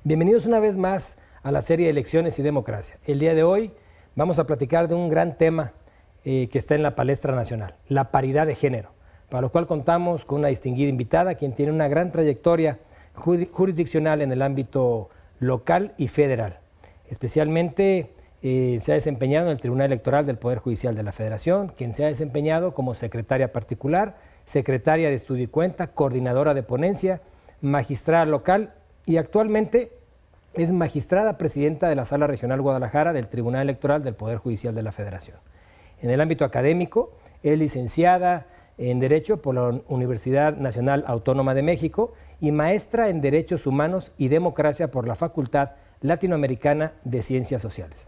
Bienvenidos una vez más a la serie Elecciones y Democracia. El día de hoy vamos a platicar de un gran tema que está en la palestra nacional, la paridad de género, para lo cual contamos con una distinguida invitada, quien tiene una gran trayectoria jurisdiccional en el ámbito local y federal. Especialmente se ha desempeñado en el Tribunal Electoral del Poder Judicial de la Federación, quien se ha desempeñado como secretaria particular, secretaria de Estudio y Cuenta, coordinadora de ponencia, magistrada local y actualmente es magistrada presidenta de la Sala Regional Guadalajara del Tribunal Electoral del Poder Judicial de la Federación. En el ámbito académico, es licenciada en Derecho por la Universidad Nacional Autónoma de México y maestra en Derechos Humanos y Democracia por la Facultad Latinoamericana de Ciencias Sociales.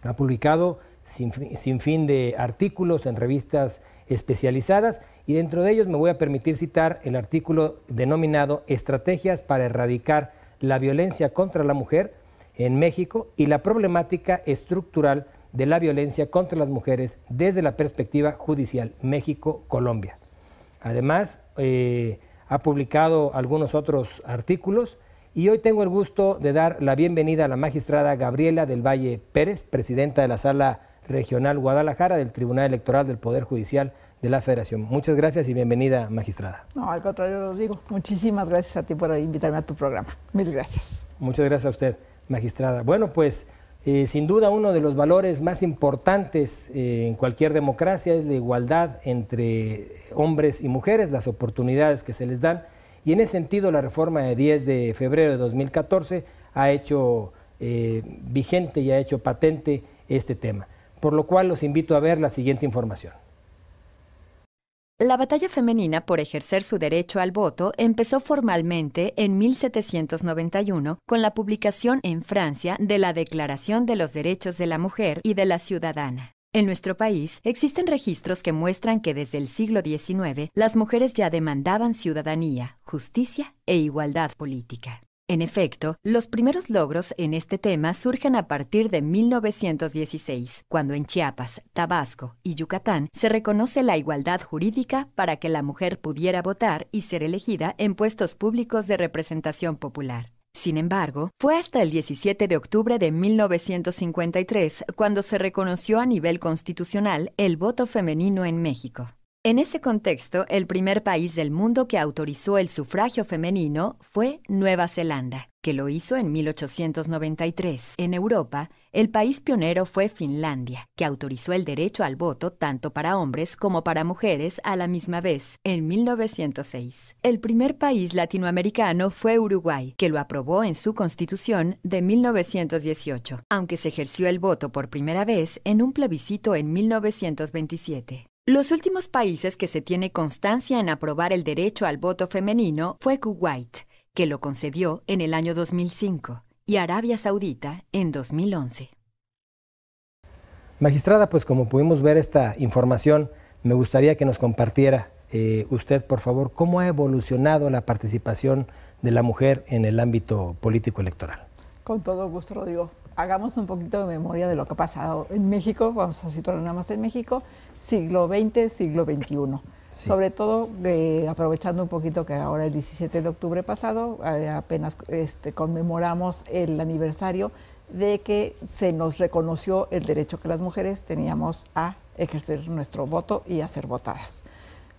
Ha publicado sin fin de artículos en revistas especializadas y dentro de ellos me voy a permitir citar el artículo denominado Estrategias para erradicar la violencia contra la mujer en México y la problemática estructural de la violencia contra las mujeres desde la perspectiva judicial México-Colombia. Además, ha publicado algunos otros artículos y hoy tengo el gusto de dar la bienvenida a la magistrada Gabriela del Valle Pérez, presidenta de la Sala Regional Guadalajara del Tribunal Electoral del Poder Judicial de la Federación. Muchas gracias y bienvenida, magistrada. No, al contrario, lo digo. Muchísimas gracias a ti por invitarme a tu programa. Mil gracias. Muchas gracias a usted, magistrada. Bueno, pues sin duda uno de los valores más importantes en cualquier democracia es la igualdad entre hombres y mujeres, las oportunidades que se les dan. Y en ese sentido, la reforma de 10 de febrero de 2014 ha hecho vigente y ha hecho patente este tema. Por lo cual los invito a ver la siguiente información. La batalla femenina por ejercer su derecho al voto empezó formalmente en 1791 con la publicación en Francia de la Declaración de los Derechos de la Mujer y de la Ciudadana. En nuestro país existen registros que muestran que desde el siglo XIX las mujeres ya demandaban ciudadanía, justicia e igualdad política. En efecto, los primeros logros en este tema surgen a partir de 1916, cuando en Chiapas, Tabasco y Yucatán se reconoce la igualdad jurídica para que la mujer pudiera votar y ser elegida en puestos públicos de representación popular. Sin embargo, fue hasta el 17 de octubre de 1953 cuando se reconoció a nivel constitucional el voto femenino en México. En ese contexto, el primer país del mundo que autorizó el sufragio femenino fue Nueva Zelanda, que lo hizo en 1893. En Europa, el país pionero fue Finlandia, que autorizó el derecho al voto tanto para hombres como para mujeres a la misma vez, en 1906. El primer país latinoamericano fue Uruguay, que lo aprobó en su constitución de 1918, aunque se ejerció el voto por primera vez en un plebiscito en 1927. Los últimos países que se tiene constancia en aprobar el derecho al voto femenino fue Kuwait, que lo concedió en el año 2005, y Arabia Saudita en 2011. Magistrada, pues como pudimos ver esta información, me gustaría que nos compartiera usted, por favor, cómo ha evolucionado la participación de la mujer en el ámbito político electoral. Con todo gusto, Rodrigo. Hagamos un poquito de memoria de lo que ha pasado en México, vamos a situarlo nada más en México, siglo XX, siglo XXI. Sí. Sobre todo, aprovechando un poquito que ahora el 17 de octubre pasado, apenas conmemoramos el aniversario de que se nos reconoció el derecho que las mujeres teníamos a ejercer nuestro voto y a ser votadas.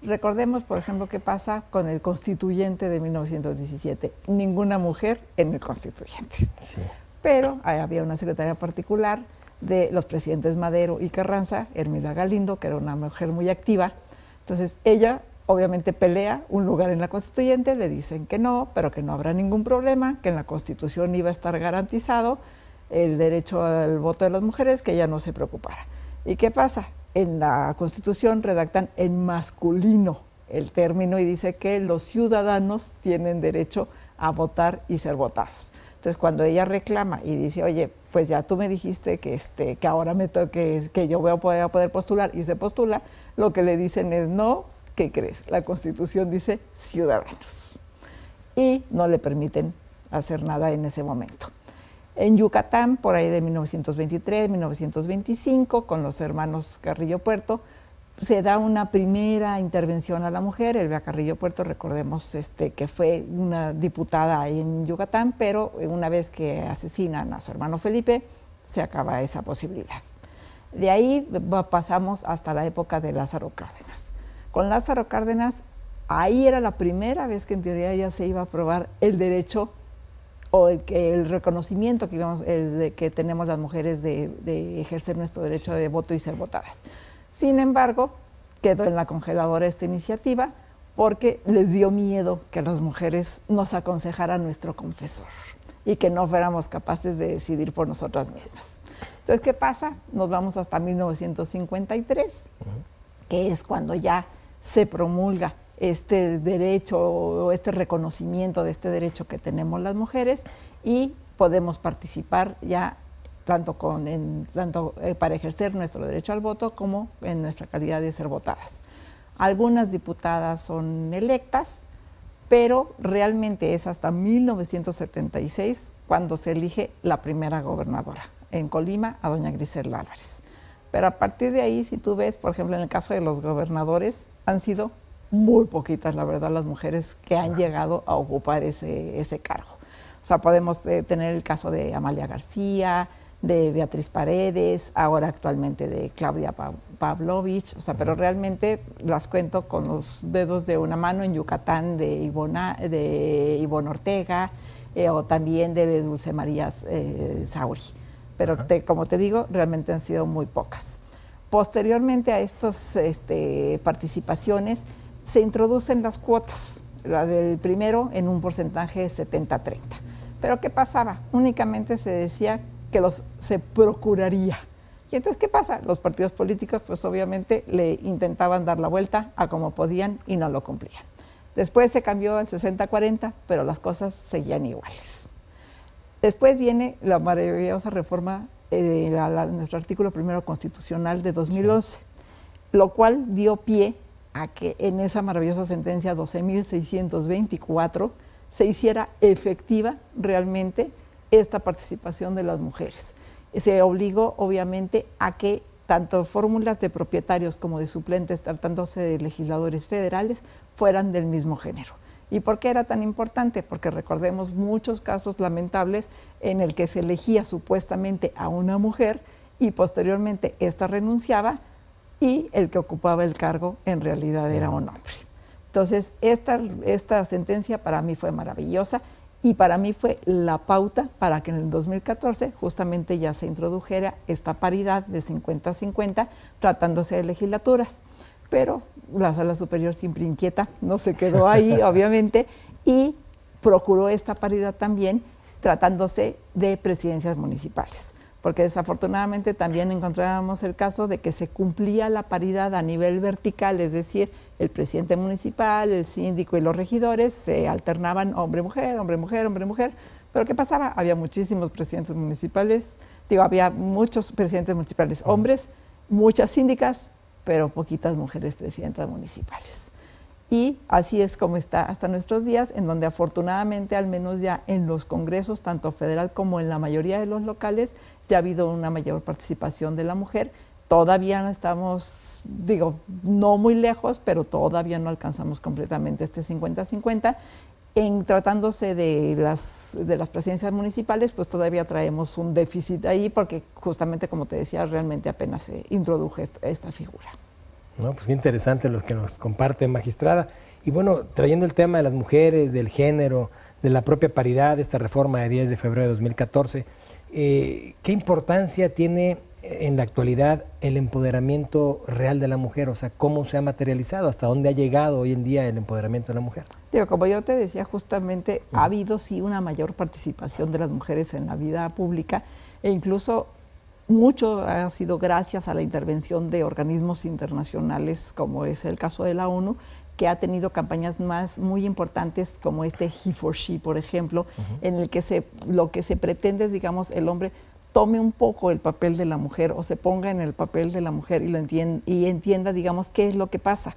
Recordemos, por ejemplo, qué pasa con el constituyente de 1917. Ninguna mujer en el constituyente. Sí. Pero había una secretaria particular de los presidentes Madero y Carranza, Hermida Galindo, que era una mujer muy activa. Entonces ella obviamente pelea un lugar en la constituyente, le dicen que no, pero que no habrá ningún problema, que en la Constitución iba a estar garantizado el derecho al voto de las mujeres, que ella no se preocupara. ¿Y qué pasa? En la Constitución redactan en masculino el término y dice que los ciudadanos tienen derecho a votar y ser votados. Entonces, cuando ella reclama y dice, oye, pues ya tú me dijiste que ahora me toque, que yo voy a poder postular, y se postula, lo que le dicen es, no, ¿qué crees? La Constitución dice ciudadanos. Y no le permiten hacer nada en ese momento. En Yucatán, por ahí de 1923, 1925, con los hermanos Carrillo Puerto, se da una primera intervención a la mujer. Elvia Carrillo Puerto, recordemos que fue una diputada en Yucatán, pero una vez que asesinan a su hermano Felipe, se acaba esa posibilidad. De ahí pasamos hasta la época de Lázaro Cárdenas. Con Lázaro Cárdenas, ahí era la primera vez que en teoría ya se iba a aprobar el derecho o el reconocimiento que tenemos las mujeres de ejercer nuestro derecho de voto y ser votadas. Sin embargo, quedó en la congeladora esta iniciativa porque les dio miedo que las mujeres nos aconsejaran nuestro confesor y que no fuéramos capaces de decidir por nosotras mismas. Entonces, ¿qué pasa? Nos vamos hasta 1953, que es cuando ya se promulga este derecho o este reconocimiento de este derecho que tenemos las mujeres y podemos participar ya tanto para ejercer nuestro derecho al voto como en nuestra calidad de ser votadas. Algunas diputadas son electas, pero realmente es hasta 1976 cuando se elige la primera gobernadora, en Colima, a doña Griselda Álvarez. Pero a partir de ahí, si tú ves, por ejemplo, en el caso de los gobernadores, han sido muy poquitas, la verdad, las mujeres que han llegado a ocupar ese cargo. O sea, podemos tener el caso de Amalia García, de Beatriz Paredes, ahora actualmente de Claudia Pavlovich, o sea, pero realmente las cuento con los dedos de una mano. En Yucatán de Ivonne Ortega, o también de Dulce María Sauri. Pero como te digo, realmente han sido muy pocas. Posteriormente a estas participaciones, se introducen las cuotas, la del primero en un porcentaje 70-30. Pero ¿qué pasaba? Únicamente se decía que se procuraría. Y entonces, ¿qué pasa? Los partidos políticos, pues obviamente le intentaban dar la vuelta a como podían y no lo cumplían. Después se cambió al 60-40, pero las cosas seguían iguales. Después viene la maravillosa reforma de nuestro artículo primero constitucional de 2011, lo cual dio pie a que en esa maravillosa sentencia 12.624 se hiciera efectiva realmente esta participación de las mujeres. Se obligó obviamente a que tanto fórmulas de propietarios como de suplentes, tratándose de legisladores federales, fueran del mismo género. ¿Y por qué era tan importante? Porque recordemos muchos casos lamentables en el que se elegía supuestamente a una mujer y posteriormente ésta renunciaba y el que ocupaba el cargo en realidad era un hombre. Entonces, esta sentencia para mí fue maravillosa y para mí fue la pauta para que en el 2014 justamente ya se introdujera esta paridad de 50-50 tratándose de legislaturas. Pero la Sala Superior siempre inquieta, no se quedó ahí obviamente, y procuró esta paridad también tratándose de presidencias municipales, porque desafortunadamente también encontrábamos el caso de que se cumplía la paridad a nivel vertical, es decir, el presidente municipal, el síndico y los regidores se alternaban hombre-mujer, hombre-mujer, hombre-mujer, pero ¿qué pasaba? Había muchísimos presidentes municipales, había muchos presidentes municipales hombres, muchas síndicas, pero poquitas mujeres presidentas municipales. Y así es como está hasta nuestros días, en donde afortunadamente, al menos ya en los congresos, tanto federal como en la mayoría de los locales, ya ha habido una mayor participación de la mujer. Todavía no estamos, no muy lejos, pero todavía no alcanzamos completamente este 50-50. En tratándose de las presidencias municipales, pues todavía traemos un déficit ahí, porque justamente, como te decía, realmente apenas se introdujo esta figura. No, pues qué interesante los que nos comparte, magistrada. Y bueno, trayendo el tema de las mujeres, del género, de la propia paridad, esta reforma de 10 de febrero de 2014, ¿qué importancia tiene en la actualidad el empoderamiento real de la mujer? O sea, ¿cómo se ha materializado? ¿Hasta dónde ha llegado hoy en día el empoderamiento de la mujer? Como yo te decía, justamente ha habido sí una mayor participación de las mujeres en la vida pública, e incluso mucho ha sido gracias a la intervención de organismos internacionales, como es el caso de la ONU, que ha tenido campañas muy importantes, como este He for She, por ejemplo, en el que lo que se pretende es, el hombre tome un poco el papel de la mujer o se ponga en el papel de la mujer y entienda, qué es lo que pasa.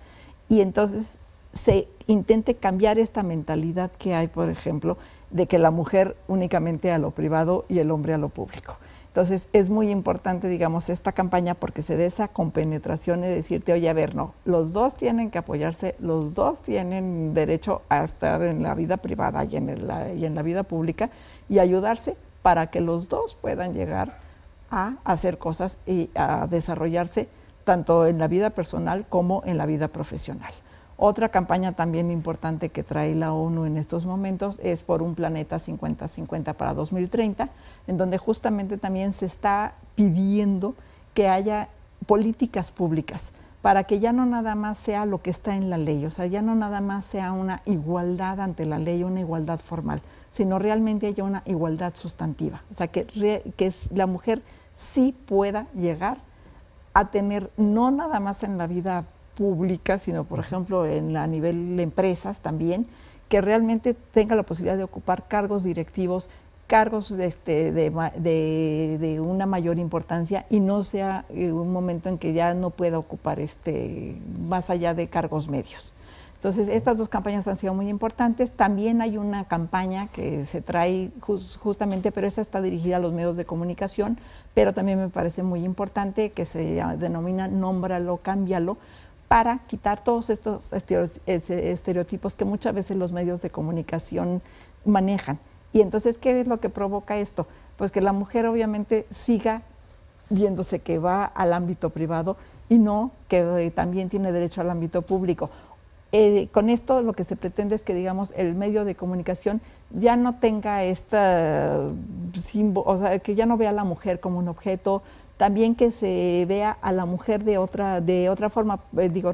Y entonces se intente cambiar esta mentalidad que hay, por ejemplo, de que la mujer únicamente a lo privado y el hombre a lo público. Entonces, es muy importante, digamos, esta campaña porque se dé esa compenetración de decirte, oye, a ver, no, los dos tienen que apoyarse, los dos tienen derecho a estar en la vida privada y en la vida pública y ayudarse para que los dos puedan llegar a hacer cosas y a desarrollarse tanto en la vida personal como en la vida profesional. Otra campaña también importante que trae la ONU en estos momentos es por un planeta 50-50 para 2030, en donde justamente también se está pidiendo que haya políticas públicas para que ya no nada más sea lo que está en la ley, o sea, ya no nada más sea una igualdad ante la ley, una igualdad formal, sino realmente haya una igualdad sustantiva, o sea, que la mujer sí pueda llegar a tener, no nada más en la vida pública, sino por ejemplo a nivel de empresas también, que realmente tenga la posibilidad de ocupar cargos directivos, cargos de una mayor importancia y no sea un momento en que ya no pueda ocupar más allá de cargos medios. Entonces, estas dos campañas han sido muy importantes. También hay una campaña que se trae justamente, pero esa está dirigida a los medios de comunicación, pero también me parece muy importante, que se denomina Nómbralo, Cámbialo, para quitar todos estos estereotipos que muchas veces los medios de comunicación manejan. Y entonces, ¿qué es lo que provoca esto? Pues que la mujer obviamente siga viéndose que va al ámbito privado y no que también tiene derecho al ámbito público. Con esto lo que se pretende es que, digamos, el medio de comunicación ya no tenga o sea, que ya no vea a la mujer como un objeto, también que se vea a la mujer de otra forma.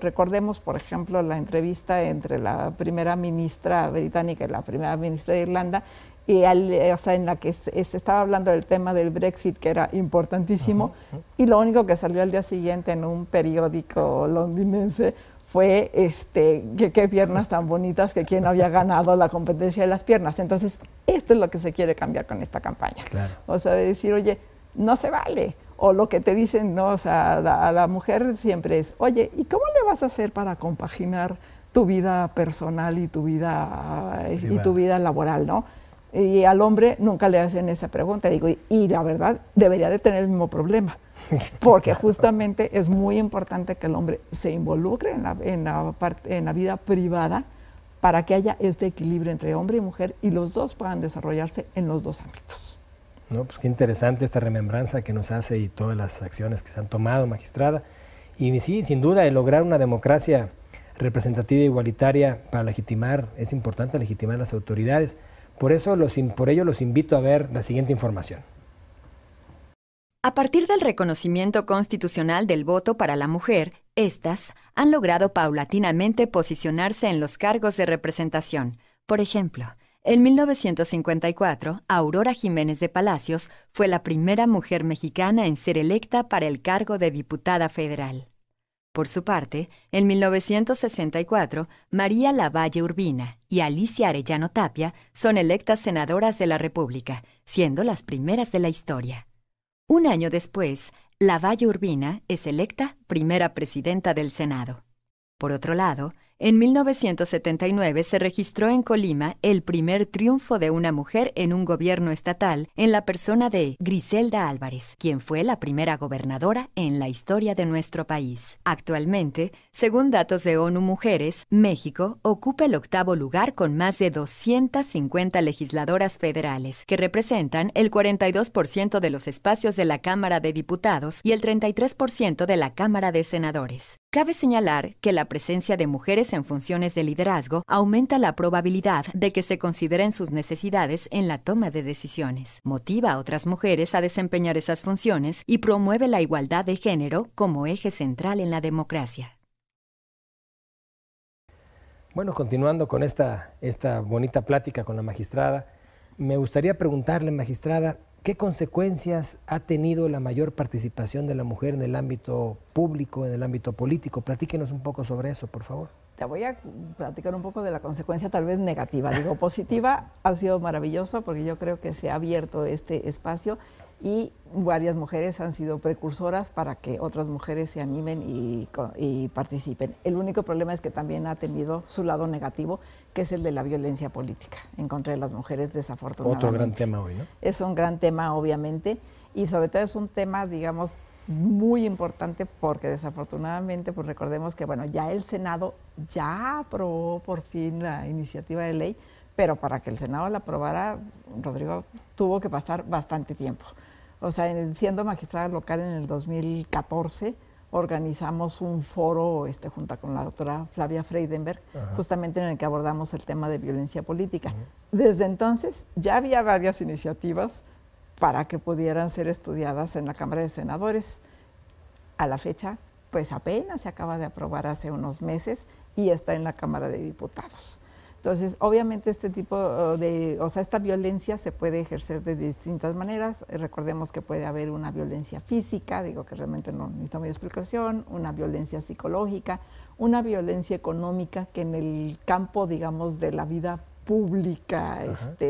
Recordemos, por ejemplo, la entrevista entre la primera ministra británica y la primera ministra de Irlanda, o sea, en la que se estaba hablando del tema del Brexit, que era importantísimo, y lo único que salió al día siguiente en un periódico londinense fue que qué piernas tan bonitas, que quién había ganado la competencia de las piernas. Entonces, esto es lo que se quiere cambiar con esta campaña. Claro. O sea, de decir, oye, no se vale. O lo que te dicen, ¿no? O sea, a la mujer siempre es, oye, ¿y cómo le vas a hacer para compaginar tu vida personal y tu vida laboral, ¿no? Y al hombre nunca le hacen esa pregunta. Digo, y la verdad, debería de tener el mismo problema. Porque justamente es muy importante que el hombre se involucre en la vida privada para que haya este equilibrio entre hombre y mujer y los dos puedan desarrollarse en los dos ámbitos. No, pues qué interesante esta remembranza que nos hace y todas las acciones que se han tomado, magistrada. Y sí, sin duda, el lograr una democracia representativa e igualitaria para legitimar, es importante legitimar las autoridades. Por ello los invito a ver la siguiente información. A partir del reconocimiento constitucional del voto para la mujer, estas han logrado paulatinamente posicionarse en los cargos de representación. Por ejemplo, en 1954, Aurora Jiménez de Palacios fue la primera mujer mexicana en ser electa para el cargo de diputada federal. Por su parte, en 1964, María Lavalle Urbina y Alicia Arellano Tapia son electas senadoras de la República, siendo las primeras de la historia. Un año después, Lavalle Urbina es electa primera presidenta del Senado. Por otro lado, en 1979 se registró en Colima el primer triunfo de una mujer en un gobierno estatal en la persona de Griselda Álvarez, quien fue la primera gobernadora en la historia de nuestro país. Actualmente, según datos de ONU Mujeres, México ocupa el 8º lugar con más de 250 legisladoras federales, que representan el 42% de los espacios de la Cámara de Diputados y el 33% de la Cámara de Senadores. Cabe señalar que la presencia de mujeres en funciones de liderazgo aumenta la probabilidad de que se consideren sus necesidades en la toma de decisiones, motiva a otras mujeres a desempeñar esas funciones y promueve la igualdad de género como eje central en la democracia. Bueno, continuando con esta bonita plática con la magistrada, me gustaría preguntarle, magistrada, ¿qué consecuencias ha tenido la mayor participación de la mujer en el ámbito público, en el ámbito político? Platíquenos un poco sobre eso, por favor. Te voy a platicar un poco de la consecuencia tal vez negativa. Digo, positiva, ha sido maravilloso porque yo creo que se ha abierto este espacio y varias mujeres han sido precursoras para que otras mujeres se animen y participen. El único problema es que también ha tenido su lado negativo, que es el de la violencia política en contra de las mujeres, desafortunadamente. Otro gran tema hoy, ¿no? Es un gran tema, obviamente. y sobre todo es un tema, digamos, muy importante porque desafortunadamente, pues recordemos que, bueno, ya el Senado ya aprobó por fin la iniciativa de ley, pero para que el Senado la aprobara, Rodrigo, tuvo que pasar bastante tiempo. O sea, siendo magistrada local en el 2014, organizamos un foro junto con la doctora Flavia Freidenberg, justamente en el que abordamos el tema de violencia política. Desde entonces ya había varias iniciativas para que pudieran ser estudiadas en la Cámara de Senadores. A la fecha, pues apenas se acaba de aprobar hace unos meses y está en la Cámara de Diputados. Entonces, obviamente este tipo esta violencia se puede ejercer de distintas maneras. Recordemos que puede haber una violencia física, digo que realmente no necesito mi explicación, una violencia psicológica, una violencia económica que en el campo, digamos, de la vida pública,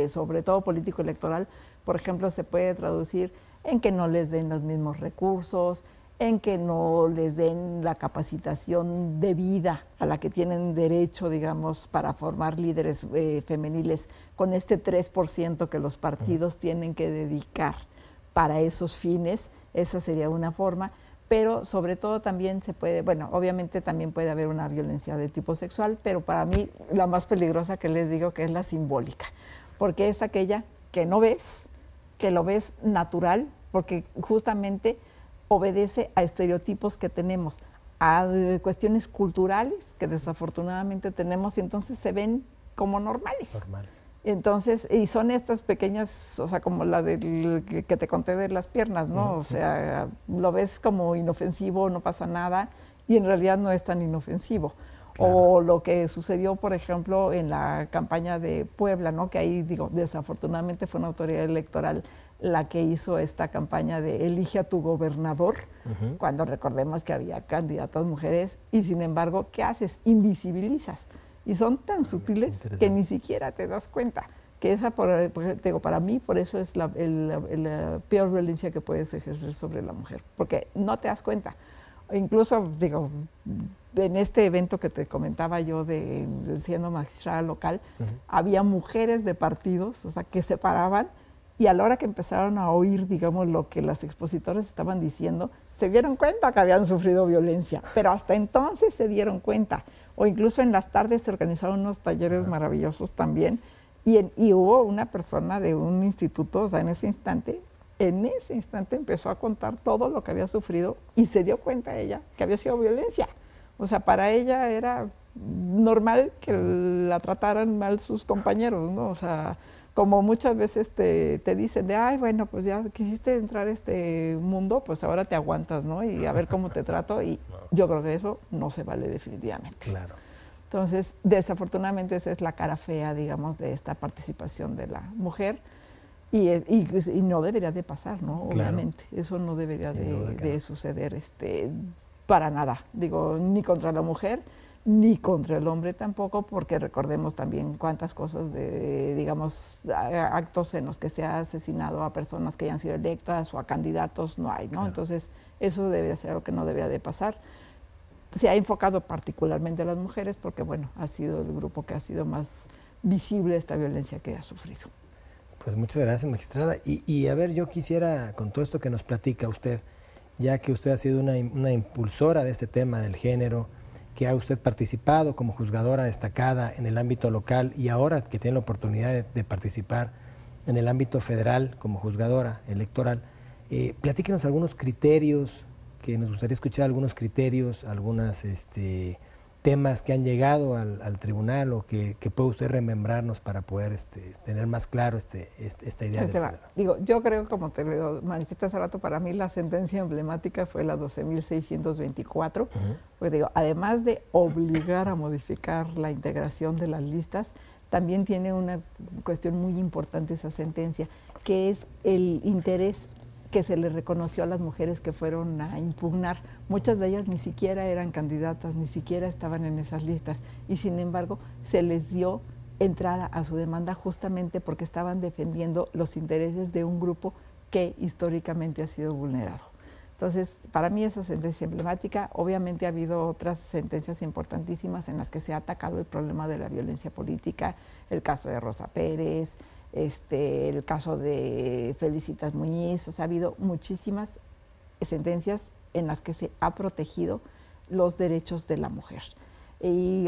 sobre todo político-electoral, por ejemplo, se puede traducir en que no les den los mismos recursos, en que no les den la capacitación debida a la que tienen derecho, digamos, para formar líderes femeniles, con este 3% que los partidos tienen que dedicar para esos fines. Esa sería una forma, pero sobre todo también se puede, bueno, obviamente también puede haber una violencia de tipo sexual, pero para mí la más peligrosa que les digo que es la simbólica, porque es aquella que no ves, que lo ves natural, porque justamente obedece a estereotipos que tenemos, a cuestiones culturales que desafortunadamente tenemos y entonces se ven como normales. Entonces, y son estas pequeñas, o sea, como la que te conté de las piernas, ¿no? O sea, lo ves como inofensivo, no pasa nada, y en realidad no es tan inofensivo. Claro. O lo que sucedió, por ejemplo, en la campaña de Puebla, ¿no? Que ahí, digo, desafortunadamente fue una autoridad electoral la que hizo esta campaña de elige a tu gobernador, cuando recordemos que había candidatas mujeres, y sin embargo, ¿qué haces? Invisibilizas. Y son tan sutiles que ni siquiera te das cuenta. Que esa, digo, para mí, por eso es la peor violencia que puedes ejercer sobre la mujer, porque no te das cuenta. Incluso, digo, en este evento que te comentaba yo de siendo magistrada local, había mujeres de partidos, o sea, que se paraban y a la hora que empezaron a oír, digamos, lo que las expositoras estaban diciendo, se dieron cuenta que habían sufrido violencia, pero hasta entonces se dieron cuenta. O incluso en las tardes se organizaron unos talleres maravillosos también, y hubo una persona de un instituto, o sea, en ese instante empezó a contar todo lo que había sufrido y se dio cuenta ella que había sido violencia. O sea, para ella era normal que la trataran mal sus compañeros, ¿no? O sea, como muchas veces te dicen de, ay, bueno, pues ya quisiste entrar a este mundo, pues ahora te aguantas, ¿no? Y a ver cómo te trato, y yo creo que eso no se vale definitivamente. Claro. Entonces, desafortunadamente esa es la cara fea, digamos, de esta participación de la mujer, y no debería de pasar, ¿no? Claro. Obviamente, eso no debería de suceder para nada, digo, ni contra la mujer, ni contra el hombre tampoco, porque recordemos también cuántas cosas de, digamos, actos en los que se ha asesinado a personas que hayan sido electas o a candidatos no hay, ¿no? Claro. Entonces, eso debería ser algo que no debería de pasar. Se ha enfocado particularmente a las mujeres porque, bueno, ha sido el grupo que ha sido más visible esta violencia que ha sufrido. Pues muchas gracias, magistrada. Y a ver, yo quisiera, con todo esto que nos platica usted, ya que usted ha sido una impulsora de este tema del género, que ha usted participado como juzgadora destacada en el ámbito local y ahora que tiene la oportunidad de participar en el ámbito federal como juzgadora electoral, platíquenos algunos criterios, que nos gustaría escuchar algunos criterios, algunos temas que han llegado al tribunal o que puede usted remembrarnos para poder tener más claro esta idea del género. Digo, yo creo, como te lo manifesté hace rato, para mí la sentencia emblemática fue la 12.624, pues digo, además de obligar a modificar la integración de las listas, también tiene una cuestión muy importante esa sentencia, que es el interés que se le reconoció a las mujeres que fueron a impugnar. Muchas de ellas ni siquiera eran candidatas, ni siquiera estaban en esas listas, y sin embargo se les dio entrada a su demanda justamente porque estaban defendiendo los intereses de un grupo que históricamente ha sido vulnerado. Entonces, para mí esa sentencia emblemática. Obviamente ha habido otras sentencias importantísimas en las que se ha atacado el problema de la violencia política, el caso de Rosa Pérez, el caso de Felicitas Muñiz, o sea, ha habido muchísimas sentencias en las que se ha protegido los derechos de la mujer. Y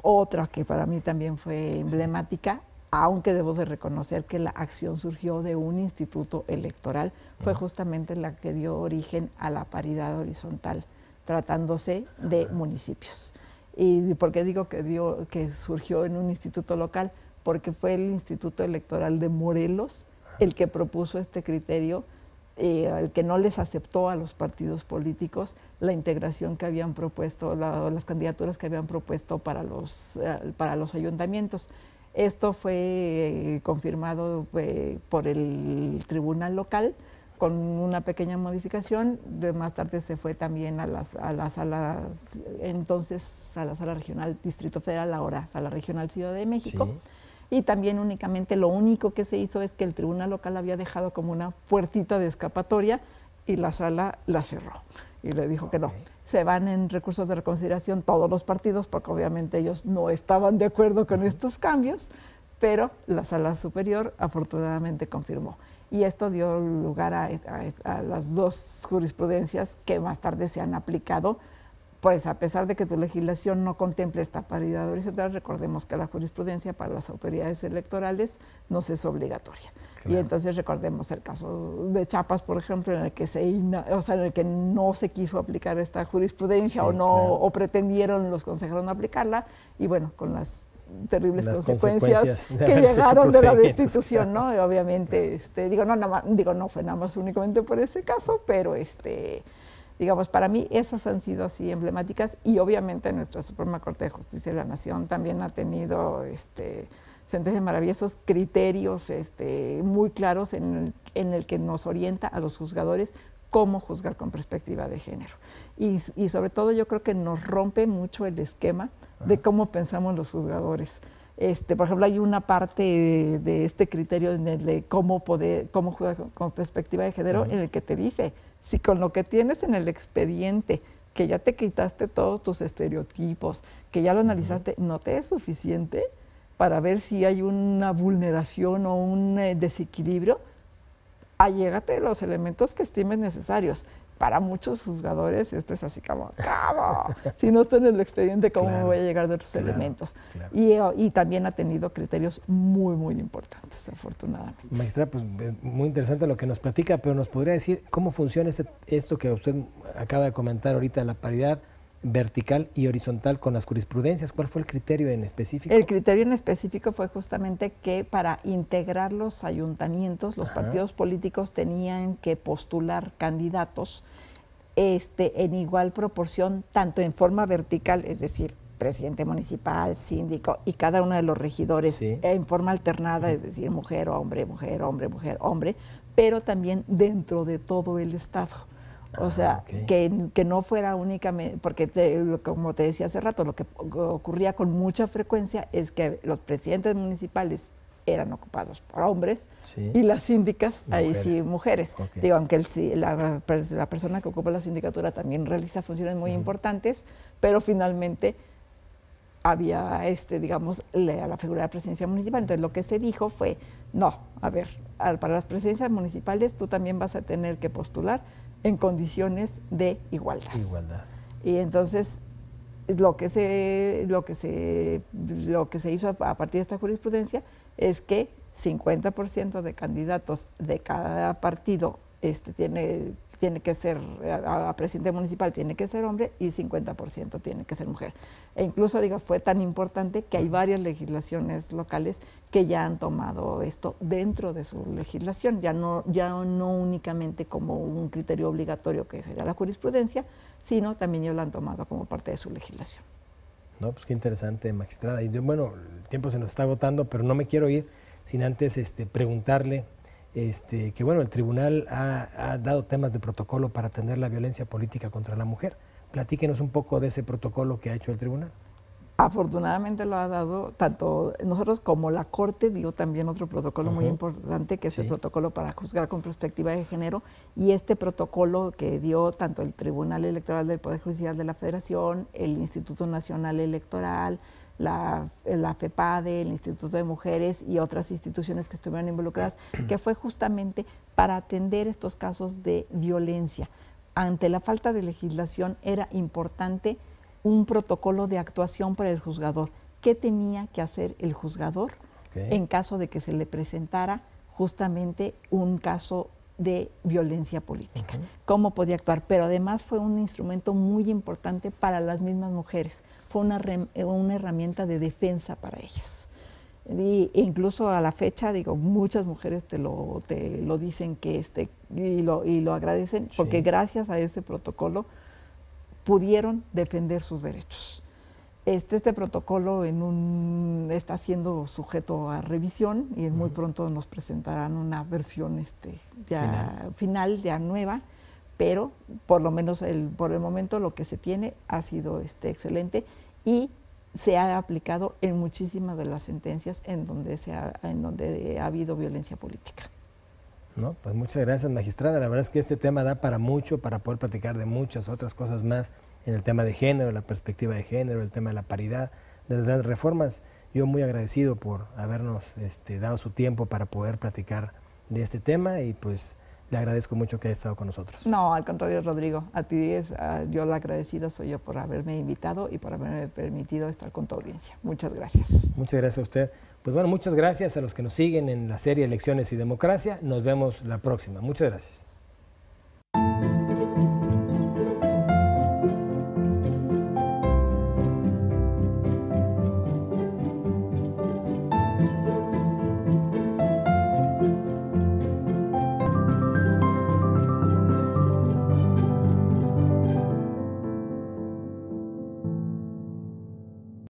otra que para mí también fue emblemática, aunque debo de reconocer que la acción surgió de un instituto electoral, fue justamente la que dio origen a la paridad horizontal, tratándose de municipios. ¿Y por qué digo que surgió en un instituto local? Porque fue el Instituto Electoral de Morelos el que propuso este criterio, el que no les aceptó a los partidos políticos la integración que habían propuesto, las candidaturas que habían propuesto para los ayuntamientos. Esto fue confirmado por el tribunal local con una pequeña modificación. Más tarde se fue también a la sala regional Distrito Federal, ahora sala regional Ciudad de México. Sí. Y también únicamente lo único que se hizo es que el tribunal local había dejado como una puertita de escapatoria y la sala la cerró y le dijo que no. Se van en recursos de reconsideración todos los partidos porque obviamente ellos no estaban de acuerdo con estos cambios, pero la sala superior afortunadamente confirmó. Y esto dio lugar a las dos jurisprudencias que más tarde se han aplicado. Pues a pesar de que tu legislación no contemple esta paridad horizontal, recordemos que la jurisprudencia para las autoridades electorales no es obligatoria. Claro. Y entonces recordemos el caso de Chiapas, por ejemplo, en el que en el que no se quiso aplicar esta jurisprudencia, sí, o no, claro, o pretendieron los consejeros no aplicarla, y bueno, con las terribles consecuencias que llegaron de la destitución, ¿no? Y obviamente, no fue nada más únicamente por ese caso, pero digamos, para mí esas han sido así emblemáticas, y obviamente nuestra Suprema Corte de Justicia de la Nación también ha tenido sentencias maravillosas, criterios muy claros en el que nos orienta a los juzgadores cómo juzgar con perspectiva de género. Y sobre todo yo creo que nos rompe mucho el esquema de cómo pensamos los juzgadores. Por ejemplo, hay una parte de este criterio en el de cómo juzgar con perspectiva de género, en el que te dice, si con lo que tienes en el expediente, que ya te quitaste todos tus estereotipos, que ya lo analizaste, no te es suficiente para ver si hay una vulneración o un desequilibrio, allégate los elementos que estimes necesarios. Para muchos juzgadores esto es así como, si no está en el expediente, ¿cómo me voy a llegar de otros elementos? Claro. Y también ha tenido criterios muy, muy importantes, afortunadamente. Maestra, pues es muy interesante lo que nos platica, pero ¿nos podría decir cómo funciona esto que usted acaba de comentar ahorita, la paridad vertical y horizontal con las jurisprudencias? ¿Cuál fue el criterio en específico? El criterio en específico fue justamente que para integrar los ayuntamientos, los partidos políticos tenían que postular candidatos en igual proporción, tanto en forma vertical, es decir, presidente municipal, síndico y cada uno de los regidores, sí, en forma alternada, es decir, mujer, hombre, mujer, hombre, mujer, hombre, pero también dentro de todo el estado. O sea, que no fuera únicamente, porque como te decía hace rato, lo que ocurría con mucha frecuencia es que los presidentes municipales eran ocupados por hombres, sí, y las síndicas, ahí sí, mujeres. Digo, aunque la persona que ocupa la sindicatura también realiza funciones muy importantes, pero finalmente había, digamos, la figura de la presidencia municipal. Entonces lo que se dijo fue, no, a ver, para las presidencias municipales tú también vas a tener que postular en condiciones de igualdad. Y entonces lo que se hizo a partir de esta jurisprudencia es que 50% de candidatos de cada partido tiene que ser, a presidente municipal tiene que ser hombre y 50% tiene que ser mujer. E incluso, fue tan importante que hay varias legislaciones locales que ya han tomado esto dentro de su legislación, ya no únicamente como un criterio obligatorio que sería la jurisprudencia, sino también ya lo han tomado como parte de su legislación. No, pues qué interesante, magistrada. Y bueno, el tiempo se nos está agotando, pero no me quiero ir sin antes preguntarle que bueno, el tribunal ha dado temas de protocolo para atender la violencia política contra la mujer. Platíquenos un poco de ese protocolo que ha hecho el tribunal. Afortunadamente lo ha dado tanto nosotros como la Corte dio también otro protocolo muy importante, que es el protocolo para juzgar con perspectiva de género, y este protocolo que dio tanto el Tribunal Electoral del Poder Judicial de la Federación, el Instituto Nacional Electoral, la FEPADE, el Instituto de Mujeres y otras instituciones que estuvieron involucradas, que fue justamente para atender estos casos de violencia. Ante la falta de legislación era importante un protocolo de actuación para el juzgador. ¿Qué tenía que hacer el juzgador en caso de que se le presentara justamente un caso de violencia política? ¿Cómo podía actuar? Pero además fue un instrumento muy importante para las mismas mujeres. Fue una herramienta de defensa para ellas. E incluso a la fecha, digo, muchas mujeres te lo dicen que y lo agradecen, porque gracias a ese protocolo pudieron defender sus derechos. Este protocolo está siendo sujeto a revisión y muy pronto nos presentarán una versión final, ya nueva, pero por lo menos por el momento lo que se tiene ha sido excelente y se ha aplicado en muchísimas de las sentencias en donde ha habido violencia política. No, pues muchas gracias, magistrada. La verdad es que este tema da para mucho, para poder platicar de muchas otras cosas más en el tema de género, la perspectiva de género, el tema de la paridad, de las grandes reformas. Yo muy agradecido por habernos dado su tiempo para poder platicar de este tema y pues le agradezco mucho que haya estado con nosotros. No, al contrario, Rodrigo, a ti yo la agradecida soy yo por haberme invitado y por haberme permitido estar con tu audiencia. Muchas gracias. Muchas gracias a usted. Pues bueno, muchas gracias a los que nos siguen en la serie Elecciones y Democracia. Nos vemos la próxima. Muchas gracias.